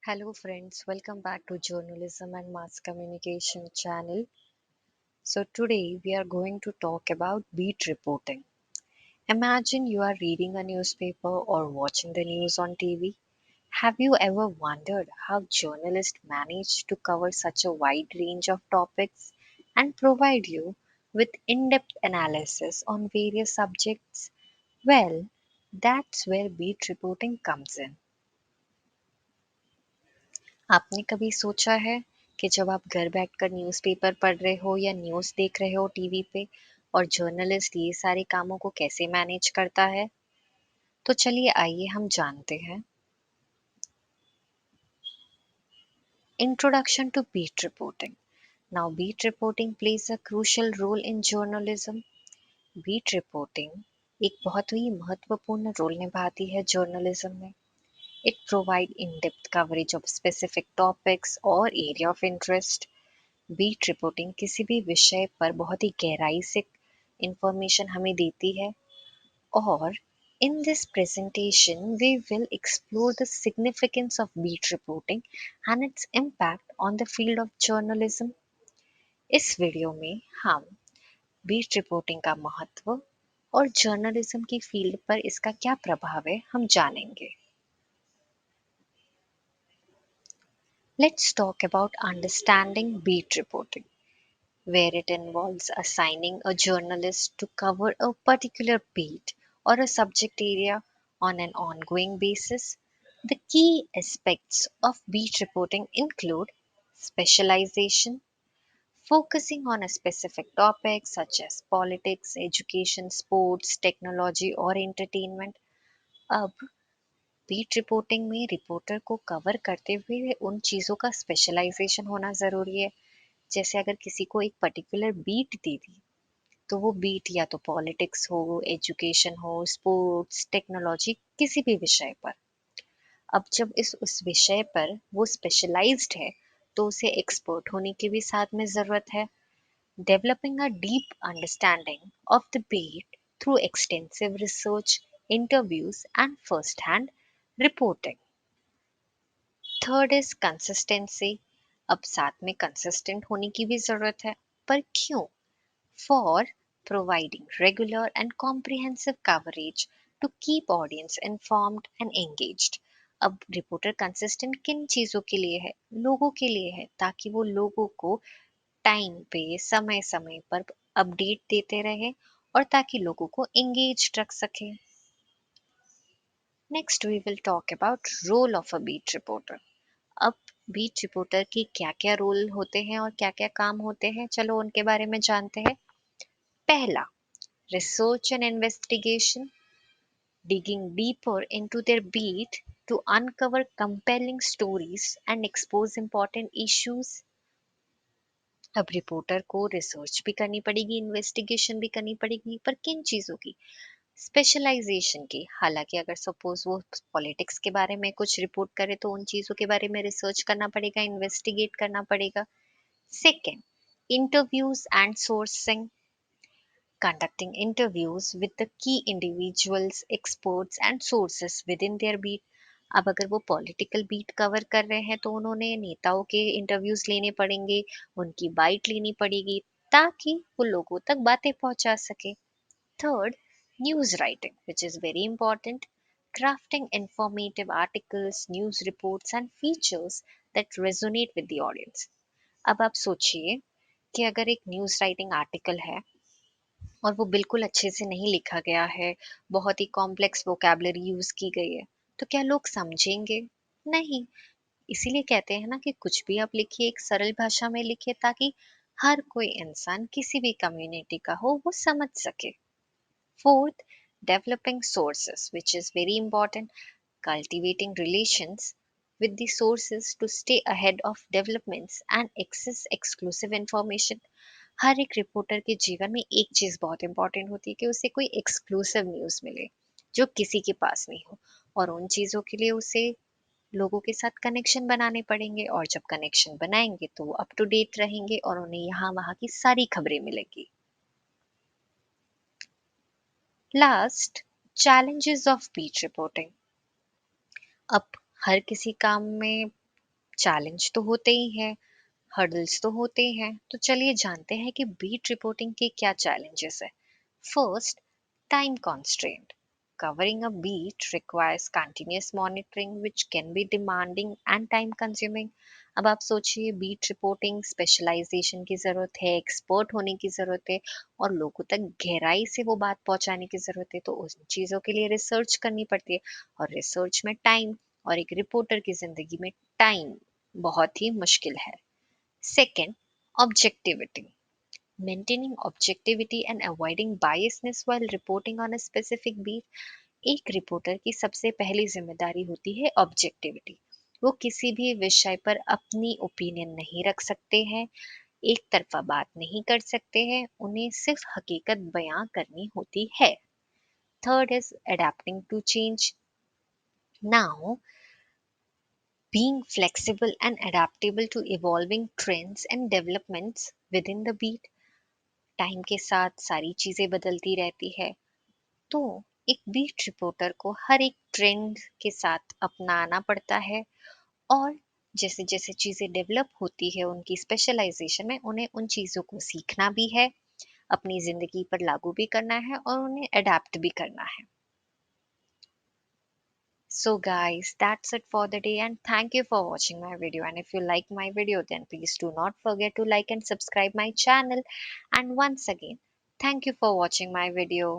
Hello friends, welcome back to Journalism and Mass Communication channel. So today we are going to talk about beat reporting. Imagine you are reading a newspaper or watching the news on TV. Have you ever wondered how journalists manage to cover such a wide range of topics and provide you with in-depth analysis on various subjects? Well, that's where beat reporting comes in. आपने कभी सोचा है कि जब आप घर बैठकर newspaper पढ़ रहे हो या न्यूज़ देख रहे हो टीवी पे और जर्नलिस्ट ये सारे कामों को कैसे मैनेज करता है? तो चलिए आइए हम जानते हैं। Introduction to beat reporting. Now, beat reporting plays a crucial role in journalism. Beat reporting एक बहुत ही महत्वपूर्ण रोल निभाती है जर्नलिज्म में. It provide in-depth coverage of specific topics or area of interest. Beat reporting किसी भी विषय पर बहुत ही गहराई से इंफॉर्मेशन हमें देती है और in this presentation we will explore the significance of beat reporting and its impact on the field of journalism. इस वीडियो में हम बीट रिपोर्टिंग का महत्व और जर्नलिज्म की फील्ड पर इसका क्या प्रभाव है हम जानेंगे. Let's talk about understanding beat reporting, where it involves assigning a journalist to cover a particular beat or a subject area on an ongoing basis. The key aspects of beat reporting include specialization, focusing on a specific topic such as politics, education, sports, technology, or entertainment. अब beat reporting में reporter को cover करते हुए उन चीज़ों का specialisation होना ज़रूरी है. जैसे अगर किसी को एक पर्टिकुलर बीट दे दी तो वो बीट या तो पॉलिटिक्स हो, एजुकेशन हो, स्पोर्ट्स, टेक्नोलॉजी किसी भी विषय पर. अब जब उस विषय पर वो स्पेशलाइज्ड है तो उसे एक्सपर्ट होने की भी साथ में ज़रूरत है. Developing a deep understanding of the beat through extensive research, interviews and first hand reporting. Third is consistency. अब साथ में कंसिस्टेंट होने की भी ज़रूरत है. पर क्यों? For providing regular and comprehensive coverage to keep audience informed and engaged. अब रिपोर्टर कंसिस्टेंट किन चीज़ों के लिए है? लोगों के लिए है, ताकि वो लोगों को टाइम पे समय समय पर अपडेट देते रहे और ताकि लोगों को एंगेज रख सके. Next we will talk about role of a beat reporter. अब बीट रिपोर्टर की क्या क्या रोल होते हैं और क्या क्या काम होते हैं, चलो उनके बारे में जानते हैं. पहला, research and investigation, digging deeper into their beat to uncover compelling stories and expose important issues. अब रिपोर्टर को रिसर्च भी करनी पड़ेगी, इन्वेस्टिगेशन भी करनी पड़ेगी, पर किन चीज़ों की? स्पेशलाइजेशन की. हालांकि अगर सपोज वो पॉलिटिक्स के बारे में कुछ रिपोर्ट करे तो उन चीज़ों के बारे में रिसर्च करना पड़ेगा, इन्वेस्टिगेट करना पड़ेगा. Second, interviews and sourcing, conducting interviews with the key individuals, experts and sources within their beat. अब अगर वो पॉलिटिकल बीट कवर कर रहे हैं तो उन्होंने नेताओं के इंटरव्यूज लेने पड़ेंगे, उनकी बाइट लेनी पड़ेगी ताकि वो लोगों तक बातें पहुंचा सके. Third, news writing which is very important, crafting informative articles, news reports and features that resonate with the audience. अब आप सोचिए कि अगर एक न्यूज राइटिंग आर्टिकल है और वो बिल्कुल अच्छे से नहीं लिखा गया है, बहुत ही कॉम्प्लेक्स वोकैबुलरी यूज़ की गई है, तो क्या लोग समझेंगे? नहीं. इसीलिए कहते हैं ना कि कुछ भी आप लिखिए एक सरल भाषा में लिखिए ताकि हर कोई इंसान किसी भी कम्युनिटी का हो वो समझ सके. Fourth, developing sources which is very important, cultivating relations with the sources to stay ahead of developments and access exclusive information. हर एक रिपोर्टर के जीवन में एक चीज बहुत इंपॉर्टेंट होती है कि उसे कोई एक्सक्लूसिव न्यूज मिले जो किसी के पास नहीं हो, और उन चीजों के लिए उसे लोगों के साथ कनेक्शन बनाने पड़ेंगे, और जब कनेक्शन बनाएंगे तो वो अप टू डेट रहेंगे और उन्हें यहाँ वहाँ की सारी खबरें मिलेगी. Last, challenges of beat reporting. अब हर किसी काम में चैलेंज तो होते ही हैं, हर्डल्स तो होते ही हैं। तो चलिए जानते हैं कि बीट रिपोर्टिंग के क्या चैलेंजेस है। First, time constraint. Covering a beat requires continuous monitoring, which can be demanding and time consuming. अब आप सोचिए, बीट रिपोर्टिंग स्पेशलाइजेशन की जरूरत है, एक्सपर्ट होने की जरूरत है और लोगों तक गहराई से वो बात पहुंचाने की जरूरत है। तो उन चीजों के लिए रिसर्च करनी पड़ती है और रिसर्च में टाइम, और एक रिपोर्टर की जिंदगी में टाइम बहुत ही मुश्किल है। Second, objectivity. Maintaining objectivity and avoiding biasness while reporting on a specific beat. एक रिपोर्टर की सबसे पहली जिम्मेदारी होती है ऑब्जेक्टिविटी। वो किसी भी विषय पर अपनी ओपिनियन नहीं रख सकते हैं, एक तरफा बात नहीं कर सकते हैं, उन्हें सिर्फ हकीकत बयां करनी होती है। Third is adapting to change. Now, being flexible and adaptable to evolving trends and developments within the beat. Time के साथ सारी चीजें बदलती रहती है, तो एक बीट रिपोर्टर को हर एक ट्रेंड के साथ अपनाना पड़ता है और जैसे जैसे चीजें डेवलप होती है उनकी स्पेशलाइजेशन में, उन्हें उन चीजों को सीखना भी है, अपनी जिंदगी पर लागू भी करना है और उन्हें अडेप्ट भी करना है। So guys, that's it for the day and thank you for watching my video. And if you like my video, then please do not forget to like and subscribe my channel. And once again, thank you for watching my video.